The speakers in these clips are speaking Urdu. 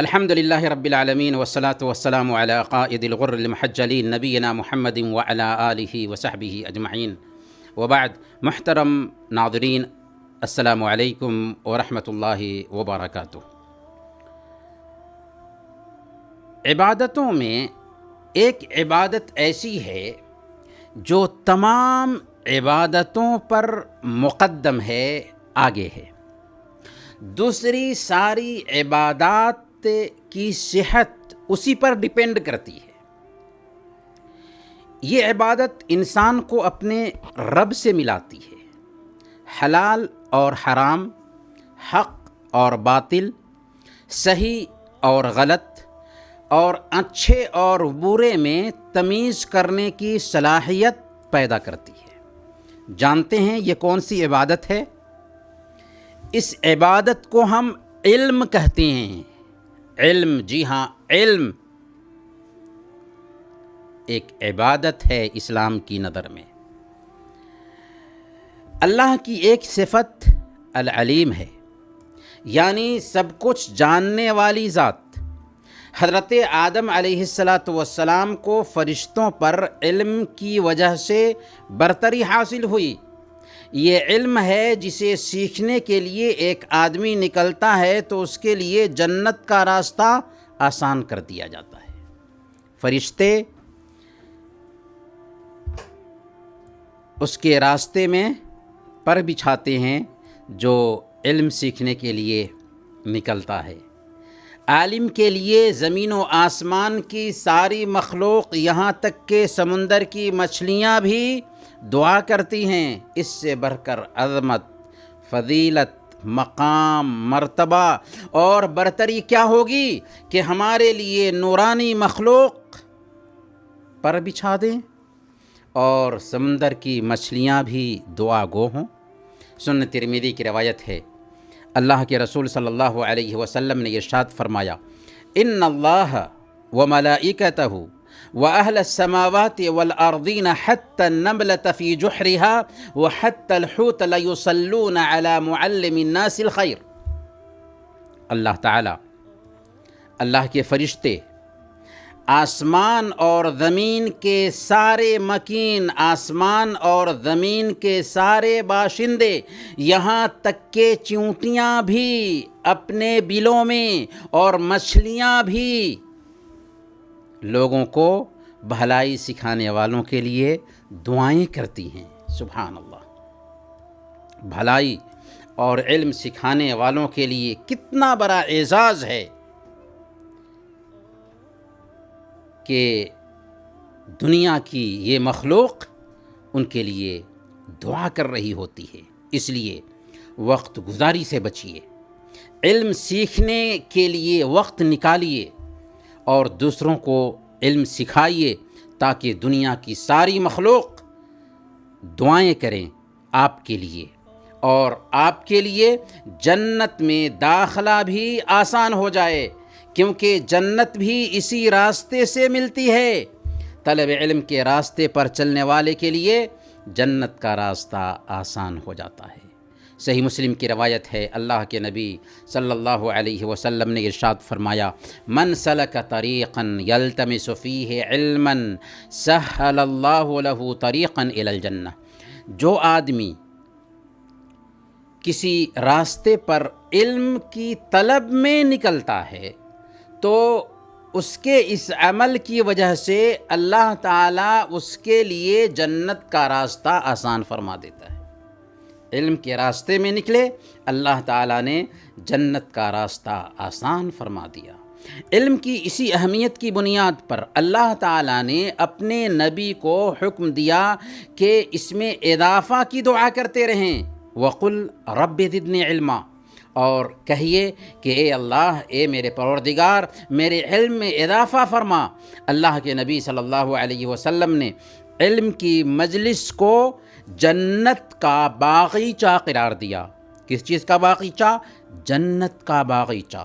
الحمد لله رب العالمين والصلاة والسلام على قائد الغر المحجلين نبينا محمد وعلى آله وصحبه أجمعين وبعد. محترم ناظرین، السلام علیکم ورحمۃ اللہ وبرکاتہ. عبادتوں میں ایک عبادت ایسی ہے جو تمام عبادتوں پر مقدم ہے، آگے ہے. دوسری ساری عبادات کی صحت اسی پر ڈیپینڈ کرتی ہے. یہ عبادت انسان کو اپنے رب سے ملاتی ہے. حلال اور حرام، حق اور باطل، صحیح اور غلط، اور اچھے اور برے میں تمیز کرنے کی صلاحیت پیدا کرتی ہے. جانتے ہیں یہ کون سی عبادت ہے؟ اس عبادت کو ہم علم کہتے ہیں. علم، جی ہاں، علم ایک عبادت ہے اسلام کی نظر میں. اللہ کی ایک صفت العلیم ہے، یعنی سب کچھ جاننے والی ذات. حضرت آدم علیہ السلام کو فرشتوں پر علم کی وجہ سے برتری حاصل ہوئی. یہ علم ہے جسے سیکھنے کے لیے ایک آدمی نکلتا ہے تو اس کے لیے جنت کا راستہ آسان کر دیا جاتا ہے. فرشتے اس کے راستے میں پر بچھاتے ہیں جو علم سیکھنے کے لیے نکلتا ہے. عالم کے لیے زمین و آسمان کی ساری مخلوق، یہاں تک کہ سمندر کی مچھلیاں بھی دعا کرتی ہیں. اس سے بڑھ کر عظمت، فضیلت، مقام، مرتبہ اور برتری کیا ہوگی کہ ہمارے لیے نورانی مخلوق پر بچھا دیں اور سمندر کی مچھلیاں بھی دعا گو ہوں. سنن ترمذی کی روایت ہے، اللہ کے رسول صلی اللہ علیہ وسلم نے ارشاد فرمایا، ان اللہ وملائکتہ واہل السماوات والارضین حتی النملة فی جحرها وحتی الحوت لیصلون علی معلم الناس الخیر. اللہ تعالی، اللہ کے فرشتے، آسمان اور زمین کے سارے مکین، آسمان اور زمین کے سارے باشندے، یہاں تک کہ چیونٹیاں بھی اپنے بلوں میں اور مچھلیاں بھی لوگوں کو بھلائی سکھانے والوں کے لیے دعائیں کرتی ہیں. سبحان اللہ! بھلائی اور علم سکھانے والوں کے لیے کتنا بڑا اعزاز ہے کہ دنیا کی یہ مخلوق ان کے لیے دعا کر رہی ہوتی ہے. اس لیے وقت گزاری سے بچیے، علم سیکھنے کے لیے وقت نکالیے اور دوسروں کو علم سکھائیے تاکہ دنیا کی ساری مخلوق دعائیں کریں آپ کے لیے، اور آپ کے لیے جنت میں داخلہ بھی آسان ہو جائے، کیونکہ جنت بھی اسی راستے سے ملتی ہے. طلب علم کے راستے پر چلنے والے کے لیے جنت کا راستہ آسان ہو جاتا ہے. صحیح مسلم کی روایت ہے، اللہ کے نبی صلی اللہ علیہ وسلم نے ارشاد فرمایا، من سلک طریقا یلتمس فیہ علما سہل اللہ لہ طریقا الی الجنہ. جو آدمی کسی راستے پر علم کی طلب میں نکلتا ہے تو اس کے اس عمل کی وجہ سے اللہ تعالیٰ اس کے لیے جنت کا راستہ آسان فرما دیتا ہے. علم کے راستے میں نکلے، اللہ تعالیٰ نے جنت کا راستہ آسان فرما دیا. علم کی اسی اہمیت کی بنیاد پر اللہ تعالیٰ نے اپنے نبی کو حکم دیا کہ اس میں اضافہ کی دعا کرتے رہیں. وَقُلْ رَبِّ زِدْنِی عِلْمًا، اور کہیے کہ اے اللہ، اے میرے پروردگار، میرے علم میں اضافہ فرما. اللہ کے نبی صلی اللہ علیہ وسلم نے علم کی مجلس کو جنت کا باغیچہ قرار دیا. کس چیز کا باغیچہ؟ جنت کا باغیچہ.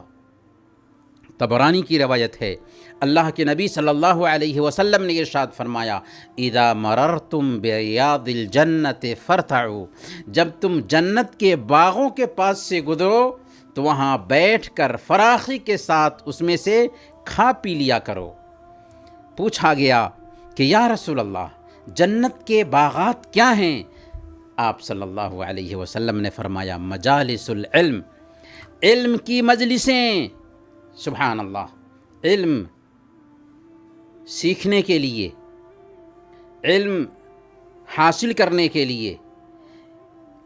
طبرانی کی روایت ہے، اللہ کے نبی صلی اللہ علیہ وسلم نے ارشاد فرمایا، اذا مررتم بریاض الجنت فارتعوا، جب تم جنت کے باغوں کے پاس سے گزرو تو وہاں بیٹھ کر فراخی کے ساتھ اس میں سے کھا پی لیا کرو۔ پوچھا گیا کہ یا رسول اللہ جنت کے باغات کیا ہیں؟ آپ صلی اللہ علیہ وسلم نے فرمایا مجالس العلم، علم کی مجلسیں۔ سبحان اللہ، علم سیکھنے کے لیے، علم حاصل کرنے کے لیے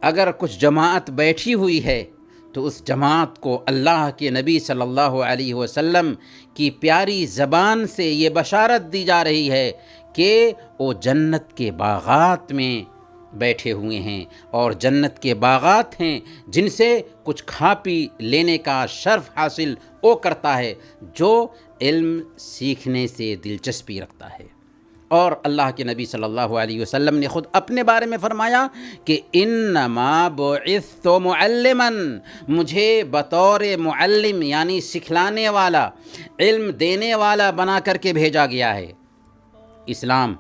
اگر کچھ جماعت بیٹھی ہوئی ہے تو اس جماعت کو اللہ کے نبی صلی اللہ علیہ وسلم کی پیاری زبان سے یہ بشارت دی جا رہی ہے کہ وہ جنت کے باغات میں بیٹھے ہوئے ہیں، اور جنت کے باغات ہیں جن سے کچھ کھا پی لینے کا شرف حاصل وہ کرتا ہے جو علم سیکھنے سے دلچسپی رکھتا ہے۔ اور اللہ کے نبی صلی اللہ علیہ وسلم نے خود اپنے بارے میں فرمایا کہ انما بعثت معلما، مجھے بطور معلم یعنی سکھلانے والا، علم دینے والا بنا کر کے بھیجا گیا ہے۔ اسلام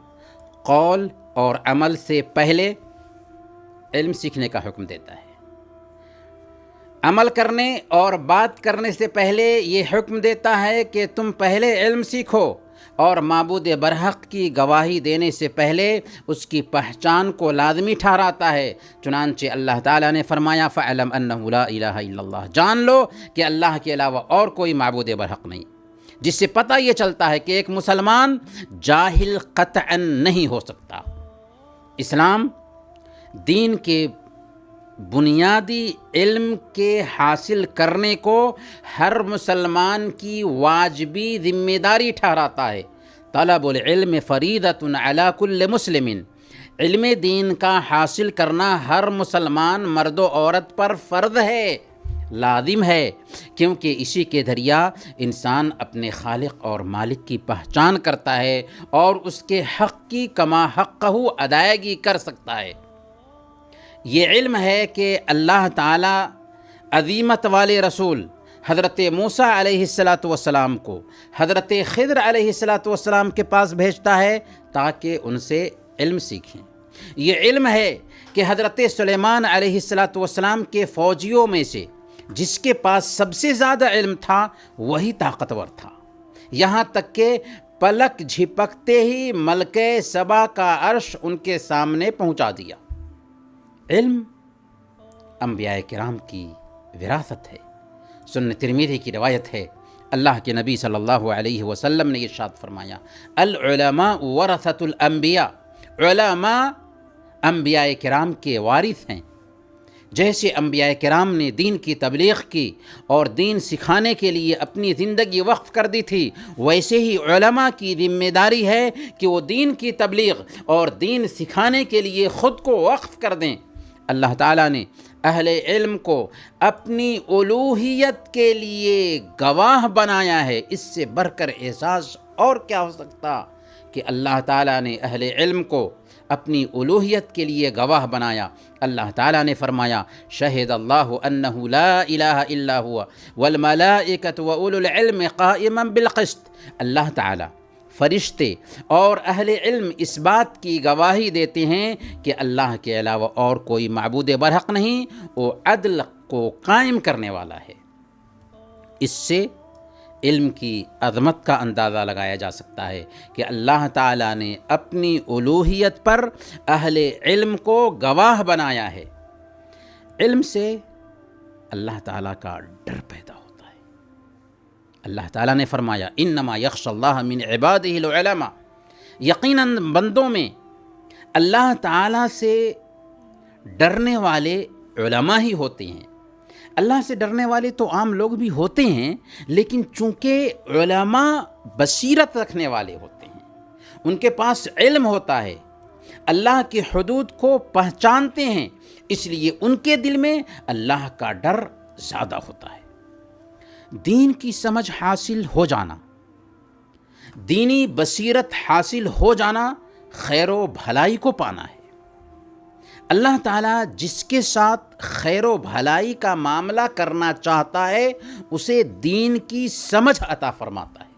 قول اور عمل سے پہلے علم سیکھنے کا حکم دیتا ہے، عمل کرنے اور بات کرنے سے پہلے یہ حکم دیتا ہے کہ تم پہلے علم سیکھو، اور معبود برحق کی گواہی دینے سے پہلے اس کی پہچان کو لازمی ٹھہراتا ہے۔ چنانچہ اللہ تعالیٰ نے فرمایا فَاعْلَمْ أَنَّهُ لَا إِلَٰهَ إِلَّا اللَّهُ، جان لو کہ اللہ کے علاوہ اور کوئی معبود برحق نہیں، جس سے پتہ یہ چلتا ہے کہ ایک مسلمان جاہل قطعاً نہیں ہو سکتا۔ اسلام دین کے بنیادی علم کے حاصل کرنے کو ہر مسلمان کی واجبی ذمہ داری ٹھہراتا ہے۔ طلب العلم فریضۃ علی کل مسلم، علم دین کا حاصل کرنا ہر مسلمان مرد و عورت پر فرض ہے، لازم ہے، کیونکہ اسی کے ذریعہ انسان اپنے خالق اور مالک کی پہچان کرتا ہے اور اس کے حق کی کما حقہ ادائیگی کر سکتا ہے۔ یہ علم ہے کہ اللہ تعالیٰ عظیمت والے رسول حضرت موسیٰ علیہ السلام کو حضرت خضر علیہ السلام کے پاس بھیجتا ہے تاکہ ان سے علم سیکھیں۔ یہ علم ہے کہ حضرت سلیمان علیہ السلام کے فوجیوں میں سے جس کے پاس سب سے زیادہ علم تھا وہی طاقتور تھا، یہاں تک کہ پلک جھپکتے ہی ملکہ سبا کا عرش ان کے سامنے پہنچا دیا۔ علم انبیاء کرام کی وراثت ہے۔ سنن ترمذی کی روایت ہے، اللہ کے نبی صلی اللہ علیہ وسلم نے ارشاد فرمایا العلماء ورثۃ الانبیاء، علماء انبیاء کرام کے وارث ہیں۔ جیسے انبیاء کرام نے دین کی تبلیغ کی اور دین سکھانے کے لیے اپنی زندگی وقف کر دی تھی، ویسے ہی علماء کی ذمہ داری ہے کہ وہ دین کی تبلیغ اور دین سکھانے کے لیے خود کو وقف کر دیں۔ اللہ تعالیٰ نے اہل علم کو اپنی الوہیت کے لیے گواہ بنایا ہے، اس سے بڑھ کر احساس اور کیا ہو سکتا کہ اللہ تعالیٰ نے اہل علم کو اپنی الوہیت کے لیے گواہ بنایا۔ اللہ تعالیٰ نے فرمایا شہد اللہ انہ لا الہ الا ہوا والملائکۃ واولو العلم قائما بالقسط، اللہ تعالیٰ، فرشتے اور اہل علم اس بات کی گواہی دیتے ہیں کہ اللہ کے علاوہ اور کوئی معبود برحق نہیں، وہ عدل کو قائم کرنے والا ہے۔ اس سے علم کی عظمت کا اندازہ لگایا جا سکتا ہے کہ اللہ تعالیٰ نے اپنی الوہیت پر اہل علم کو گواہ بنایا ہے۔ علم سے اللہ تعالیٰ کا ڈر پیدا ہوتا ہے۔ اللہ تعالیٰ نے فرمایا انما یخشی اللہ من عبادہ العلماء، یقیناً بندوں میں اللہ تعالیٰ سے ڈرنے والے علماء ہی ہوتے ہیں۔ اللہ سے ڈرنے والے تو عام لوگ بھی ہوتے ہیں، لیکن چونکہ علماء بصیرت رکھنے والے ہوتے ہیں، ان کے پاس علم ہوتا ہے، اللہ کی حدود کو پہچانتے ہیں، اس لیے ان کے دل میں اللہ کا ڈر زیادہ ہوتا ہے۔ دین کی سمجھ حاصل ہو جانا، دینی بصیرت حاصل ہو جانا خیر و بھلائی کو پانا ہے۔ اللہ تعالیٰ جس کے ساتھ خیر و بھلائی کا معاملہ کرنا چاہتا ہے اسے دین کی سمجھ عطا فرماتا ہے۔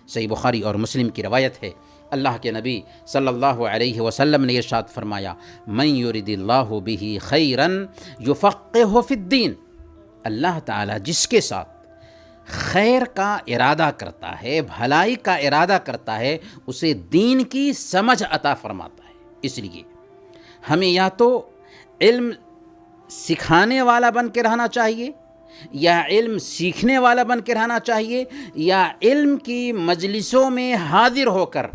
صحیح بخاری اور مسلم کی روایت ہے، اللہ کے نبی صلی اللہ علیہ وسلم نے ارشاد فرمایا من یرد اللہ بہ خیرا یفقہہ فی الدین، اللہ تعالیٰ جس کے ساتھ خیر کا ارادہ کرتا ہے، بھلائی کا ارادہ کرتا ہے، اسے دین کی سمجھ عطا فرماتا ہے۔ اس لیے ہمیں یا تو علم سکھانے والا بن کے رہنا چاہیے، یا علم سیکھنے والا بن کے رہنا چاہیے، یا علم کی مجلسوں میں حاضر ہو کر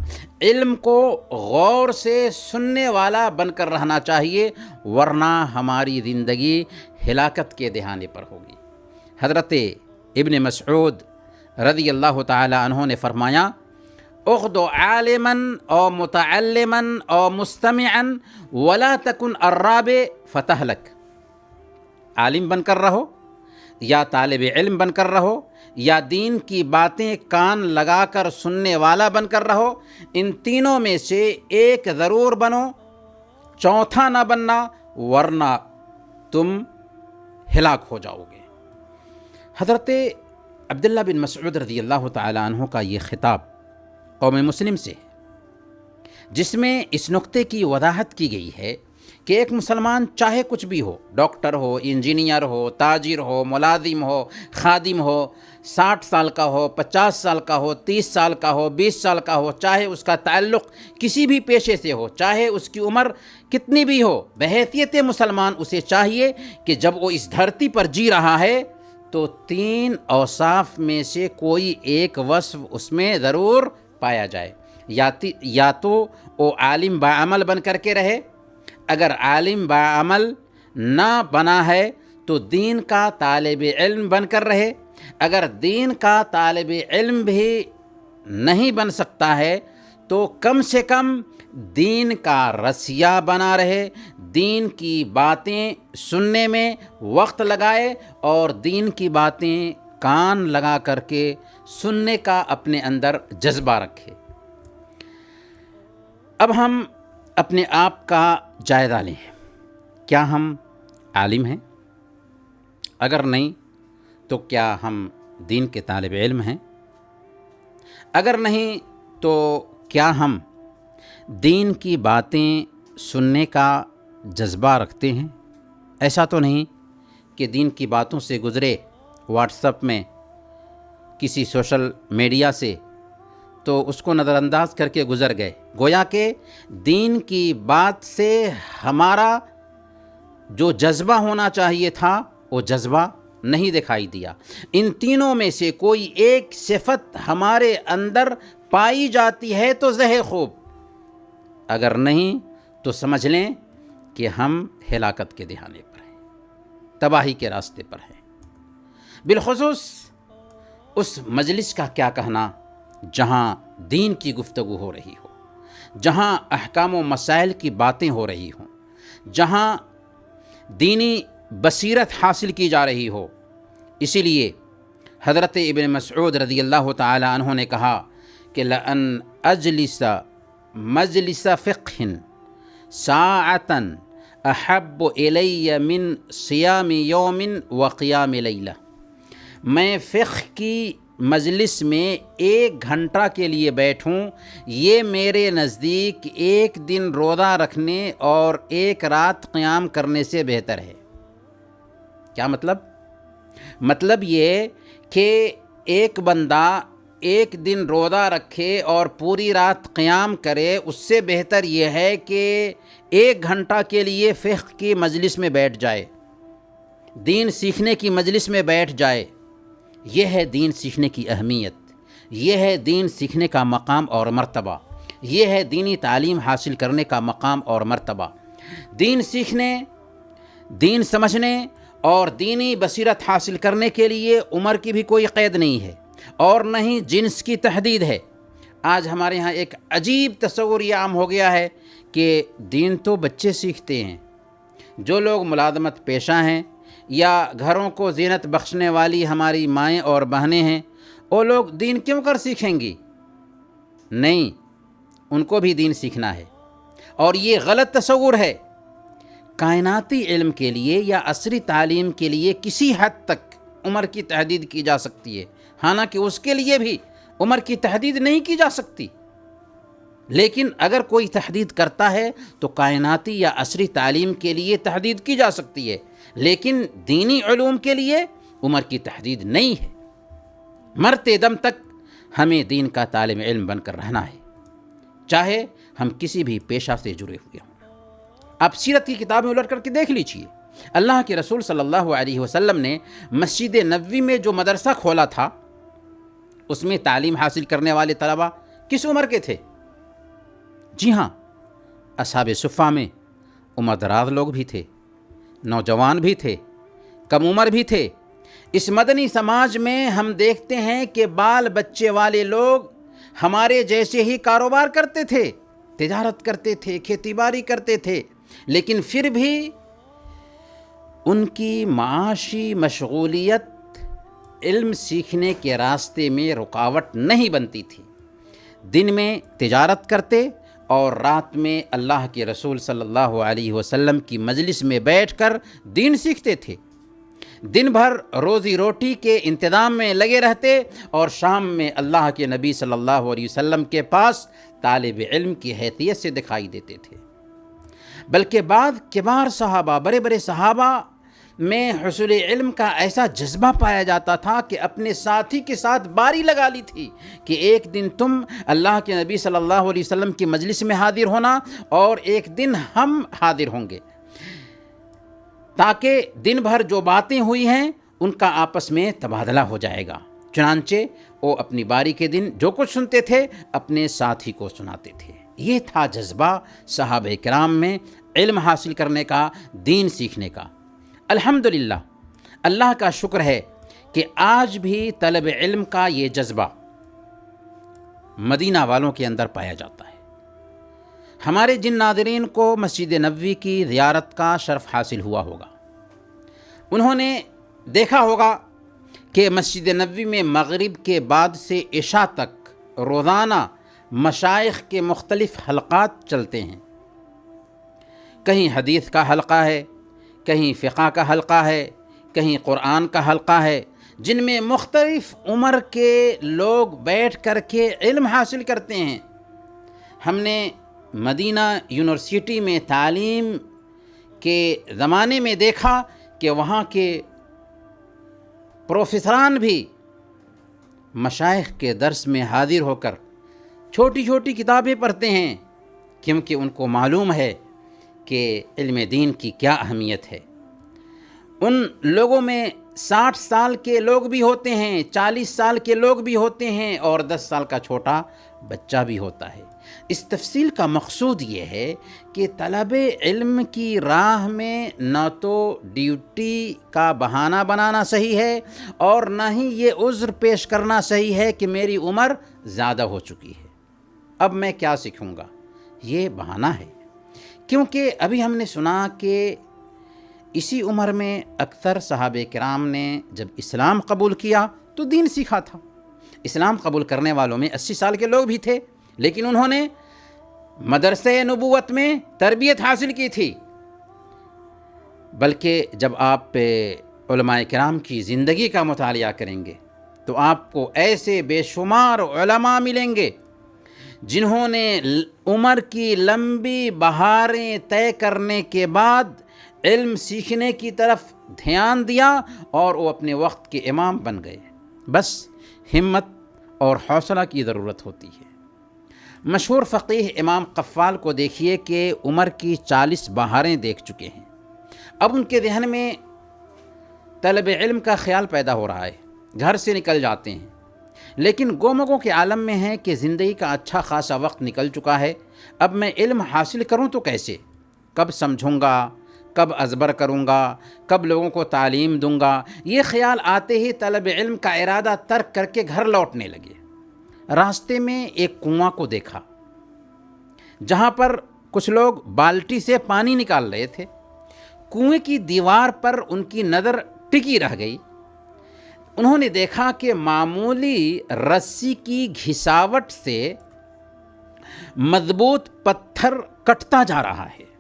علم کو غور سے سننے والا بن کر رہنا چاہیے، ورنہ ہماری زندگی ہلاکت کے دہانے پر ہوگی۔ حضرت ابن مسعود رضی اللہ تعالی عنہ نے فرمایا، اغد عالما او متعلما او مستمعا ولا تکن الرابع فتہلک۔ عالم بن کر رہو، یا طالب علم بن کر رہو، یا دین کی باتیں کان لگا کر سننے والا بن کر رہو، ان تینوں میں سے ایک ضرور بنو، چوتھا نہ بننا، ورنہ تم ہلاک ہو جاؤ گے۔ حضرت عبداللہ بن مسعود رضی اللہ تعالی عنہ کا یہ خطاب قوم مسلم سے ہے، جس میں اس نقطے کی وضاحت کی گئی ہے کہ ایک مسلمان چاہے کچھ بھی ہو، ڈاکٹر ہو، انجینئر ہو، تاجر ہو، ملازم ہو، خادم ہو، 60 سال کا ہو، 50 سال کا ہو، 30 سال کا ہو، 20 سال کا ہو، چاہے اس کا تعلق کسی بھی پیشے سے ہو، چاہے اس کی عمر کتنی بھی ہو، بحیثیت مسلمان اسے چاہیے کہ جب وہ اس دھرتی پر جی رہا ہے تو 3 اوصاف میں سے کوئی ایک وصف اس میں ضرور پایا جائے۔ یا تو وہ عالم باعمل بن کر کے رہے، اگر عالم باعمل نہ بنا ہے تو دین کا طالب علم بن کر رہے، اگر دین کا طالب علم بھی نہیں بن سکتا ہے تو کم سے کم دین کا رسیا بنا رہے، دین کی باتیں سننے میں وقت لگائے اور دین کی باتیں کان لگا کر کے سننے کا اپنے اندر جذبہ رکھے۔ اب ہم اپنے آپ کا جائزہ لیں، کیا ہم عالم ہیں؟ اگر نہیں تو کیا ہم دین کے طالب علم ہیں؟ اگر نہیں تو کیا ہم دین کی باتیں سننے کا جذبہ رکھتے ہیں؟ ایسا تو نہیں کہ دین کی باتوں سے گزرے واٹس ایپ میں، کسی سوشل میڈیا سے، تو اس کو نظر انداز کر کے گزر گئے، گویا کہ دین کی بات سے ہمارا جو جذبہ ہونا چاہیے تھا وہ جذبہ نہیں دکھائی دیا۔ ان تینوں میں سے کوئی ایک صفت ہمارے اندر پائی جاتی ہے تو زہ خوب، اگر نہیں تو سمجھ لیں کہ ہم ہلاکت کے دہانے پر ہیں، تباہی کے راستے پر ہیں۔ بالخصوص اس مجلس کا کیا کہنا جہاں دین کی گفتگو ہو رہی ہو، جہاں احکام و مسائل کی باتیں ہو رہی ہوں، جہاں دینی بصیرت حاصل کی جا رہی ہو۔ اسی لیے حضرت ابن مسعود رضی اللہ تعالی عنہ نے کہا کہ لَأَنْ أَجْلِسَ مَجْلِسَ فِقْهٍ سَاعَةً أَحَبُّ إِلَيَّ مِنْ صِيَامِ يَوْمٍ وَقِيَامِ لَيْلَةٍ، میں فقہ کی مجلس میں 1 گھنٹہ کے لیے بیٹھوں، یہ میرے نزدیک 1 دن روزہ رکھنے اور 1 رات قیام کرنے سے بہتر ہے۔ کیا مطلب یہ کہ ایک بندہ 1 دن روزہ رکھے اور پوری رات قیام کرے، اس سے بہتر یہ ہے کہ 1 گھنٹہ کے لیے فقہ کی مجلس میں بیٹھ جائے، دین سیکھنے کی مجلس میں بیٹھ جائے۔ یہ ہے دین سیکھنے کی اہمیت، یہ ہے دین سیکھنے کا مقام اور مرتبہ، یہ ہے دینی تعلیم حاصل کرنے کا مقام اور مرتبہ۔ دین سیکھنے، دین سمجھنے اور دینی بصیرت حاصل کرنے کے لیے عمر کی بھی کوئی قید نہیں ہے اور نہ ہی جنس کی تحدید ہے۔ آج ہمارے ہاں ایک عجیب تصور یہ عام ہو گیا ہے کہ دین تو بچے سیکھتے ہیں، جو لوگ ملازمت پیشہ ہیں یا گھروں کو زینت بخشنے والی ہماری مائیں اور بہنیں ہیں، وہ لوگ دین کیوں کر سیکھیں گی؟ نہیں، ان کو بھی دین سیکھنا ہے، اور یہ غلط تصور ہے۔ کائناتی علم کے لیے یا عصری تعلیم کے لیے کسی حد تک عمر کی تحدید کی جا سکتی ہے، حالانکہ اس کے لیے بھی عمر کی تحدید نہیں کی جا سکتی، لیکن اگر کوئی تحدید کرتا ہے تو کائناتی یا عصری تعلیم کے لیے تحدید کی جا سکتی ہے، لیکن دینی علوم کے لیے عمر کی تحدید نہیں ہے، مرتے دم تک ہمیں دین کا طالب علم بن کر رہنا ہے، چاہے ہم کسی بھی پیشہ سے جڑے ہوئے ہوں۔ آپ سیرت کی کتابیں الٹ کر کے دیکھ لیجیے، اللہ کے رسول صلی اللہ علیہ وسلم نے مسجد نبوی میں جو مدرسہ کھولا تھا، اس میں تعلیم حاصل کرنے والے طلبہ کس عمر کے تھے؟ جی ہاں، اصحاب صفہ میں عمر دراز لوگ بھی تھے، نوجوان بھی تھے، کم عمر بھی تھے۔ اس مدنی سماج میں ہم دیکھتے ہیں کہ بال بچے والے لوگ ہمارے جیسے ہی کاروبار کرتے تھے، تجارت کرتے تھے، کھیتی باڑی کرتے تھے، لیکن پھر بھی ان کی معاشی مشغولیت علم سیکھنے کے راستے میں رکاوٹ نہیں بنتی تھی۔ دن میں تجارت کرتے اور رات میں اللہ کے رسول صلی اللہ علیہ وسلم کی مجلس میں بیٹھ کر دین سیکھتے تھے۔ دن بھر روزی روٹی کے انتظام میں لگے رہتے اور شام میں اللہ کے نبی صلی اللہ علیہ وسلم کے پاس طالب علم کی حیثیت سے دکھائی دیتے تھے۔ بلکہ بعض کبار صحابہ، بڑے بڑے صحابہ میں حصول علم کا ایسا جذبہ پایا جاتا تھا کہ اپنے ساتھی کے ساتھ باری لگا لی تھی کہ ایک دن تم اللہ کے نبی صلی اللہ علیہ وسلم کی مجلس میں حاضر ہونا اور ایک دن ہم حاضر ہوں گے، تاکہ دن بھر جو باتیں ہوئی ہیں ان کا آپس میں تبادلہ ہو جائے گا۔ چنانچہ وہ اپنی باری کے دن جو کچھ سنتے تھے اپنے ساتھی کو سناتے تھے۔ یہ تھا جذبہ صحابہ کرام میں علم حاصل کرنے کا، دین سیکھنے کا۔ الحمدللہ، اللہ کا شکر ہے کہ آج بھی طلب علم کا یہ جذبہ مدینہ والوں کے اندر پایا جاتا ہے۔ ہمارے جن ناظرین کو مسجد نبوی کی زیارت کا شرف حاصل ہوا ہوگا، انہوں نے دیکھا ہوگا کہ مسجد نبوی میں مغرب کے بعد سے عشاء تک روزانہ مشائخ کے مختلف حلقات چلتے ہیں۔ کہیں حدیث کا حلقہ ہے، کہیں فقہ کا حلقہ ہے، کہیں قرآن کا حلقہ ہے، جن میں مختلف عمر کے لوگ بیٹھ کر کے علم حاصل کرتے ہیں۔ ہم نے مدینہ یونیورسٹی میں تعلیم کے زمانے میں دیکھا کہ وہاں کے پروفیسران بھی مشائخ کے درس میں حاضر ہو کر چھوٹی چھوٹی کتابیں پڑھتے ہیں، کیونکہ ان کو معلوم ہے کہ علم دین کی کیا اہمیت ہے۔ ان لوگوں میں 60 سال کے لوگ بھی ہوتے ہیں، 40 سال کے لوگ بھی ہوتے ہیں اور 10 سال کا چھوٹا بچہ بھی ہوتا ہے۔ اس تفصیل کا مقصود یہ ہے کہ طلب علم کی راہ میں نہ تو ڈیوٹی کا بہانہ بنانا صحیح ہے اور نہ ہی یہ عذر پیش کرنا صحیح ہے کہ میری عمر زیادہ ہو چکی ہے، اب میں کیا سیکھوں گا۔ یہ بہانہ ہے، کیونکہ ابھی ہم نے سنا کہ اسی عمر میں اکثر صحابہ کرام نے جب اسلام قبول کیا تو دین سیکھا تھا۔ اسلام قبول کرنے والوں میں 80 سال کے لوگ بھی تھے، لیکن انہوں نے مدرسہ نبوت میں تربیت حاصل کی تھی۔ بلکہ جب آپ علماء کرام کی زندگی کا مطالعہ کریں گے تو آپ کو ایسے بے شمار علماء ملیں گے جنہوں نے عمر کی لمبی بہاریں طے کرنے کے بعد علم سیکھنے کی طرف دھیان دیا اور وہ اپنے وقت کے امام بن گئے۔ بس ہمت اور حوصلہ کی ضرورت ہوتی ہے۔ مشہور فقیہ امام قفال کو دیکھیے کہ عمر کی 40 بہاریں دیکھ چکے ہیں، اب ان کے ذہن میں طلب علم کا خیال پیدا ہو رہا ہے، گھر سے نکل جاتے ہیں، لیکن گومگوں کے عالم میں ہے کہ زندگی کا اچھا خاصا وقت نکل چکا ہے، اب میں علم حاصل کروں تو کیسے، کب سمجھوں گا، کب ازبر کروں گا، کب لوگوں کو تعلیم دوں گا۔ یہ خیال آتے ہی طلب علم کا ارادہ ترک کر کے گھر لوٹنے لگے۔ راستے میں ایک کنواں کو دیکھا جہاں پر کچھ لوگ بالٹی سے پانی نکال رہے تھے۔ کنویں کی دیوار پر ان کی نظر ٹکی رہ گئی۔ انہوں نے دیکھا کہ معمولی رسی کی گھساوٹ سے مضبوط پتھر کٹتا جا رہا ہے۔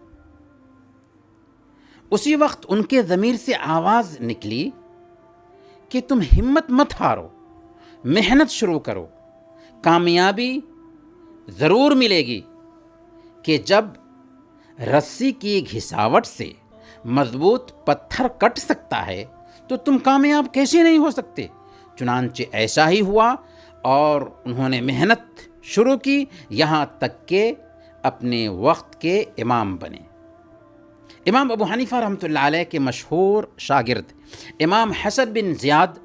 اسی وقت ان کے ضمیر سے آواز نکلی کہ تم ہمت مت ہارو، محنت شروع کرو، کامیابی ضرور ملے گی۔ کہ جب رسی کی گھساوٹ سے مضبوط پتھر کٹ سکتا ہے تو تم کامیاب کیسے نہیں ہو سکتے؟ چنانچہ ایسا ہی ہوا اور انہوں نے محنت شروع کی، یہاں تک کہ اپنے وقت کے امام بنے۔ امام ابو حنیفہ رحمۃ اللہ علیہ کے مشہور شاگرد امام حسن بن زیاد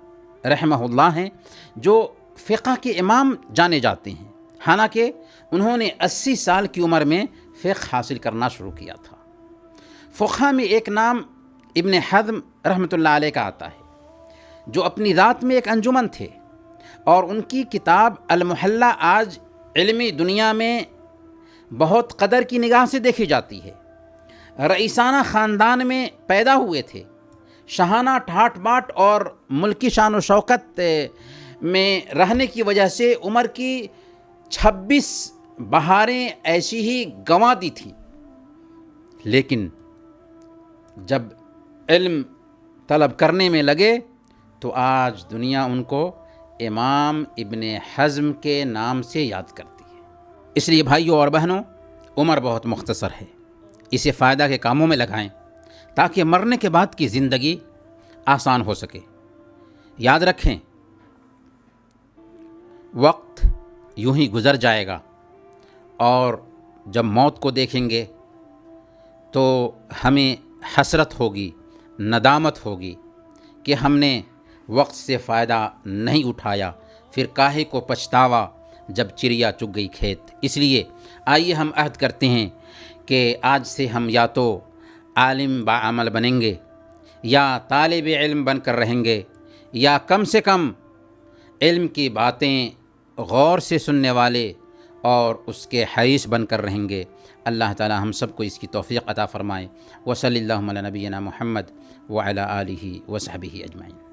رحمہ اللہ ہیں، جو فقہ کے امام جانے جاتے ہیں، حالانکہ انہوں نے 80 سال کی عمر میں فقہ حاصل کرنا شروع کیا تھا۔ فقہ میں ایک نام ابن حزم رحمۃ اللہ علیہ کا آتا ہے، جو اپنی ذات میں ایک انجمن تھے، اور ان کی کتاب المحلہ آج علمی دنیا میں بہت قدر کی نگاہ سے دیکھی جاتی ہے۔ رئیسانہ خاندان میں پیدا ہوئے تھے، شاہانہ ٹھاٹ باٹ اور ملکی شان و شوکت میں رہنے کی وجہ سے عمر کی 26 بہاریں ایسی ہی گنوا دی تھیں، لیکن جب علم طلب کرنے میں لگے تو آج دنیا ان کو امام ابن حزم کے نام سے یاد کرتی ہے۔ اس لیے بھائیوں اور بہنوں، عمر بہت مختصر ہے، اسے فائدہ کے کاموں میں لگائیں تاکہ مرنے کے بعد کی زندگی آسان ہو سکے۔ یاد رکھیں، وقت یوں ہی گزر جائے گا، اور جب موت کو دیکھیں گے تو ہمیں حسرت ہوگی، ندامت ہوگی کہ ہم نے وقت سے فائدہ نہیں اٹھایا، پھر کاہے کو پچھتاوا جب چڑیا چگ گئی کھیت۔ اس لیے آئیے ہم عہد کرتے ہیں کہ آج سے ہم یا تو عالم باعمل بنیں گے، یا طالب علم بن کر رہیں گے، یا کم سے کم علم کی باتیں غور سے سننے والے اور اس کے حریص بن کر رہیں گے۔ اللہ تعالی ہم سب کو اس کی توفیق عطا فرمائے۔ وصلی اللہ علی نبینا محمد وعلی آلہ وصحبہ اجمعین۔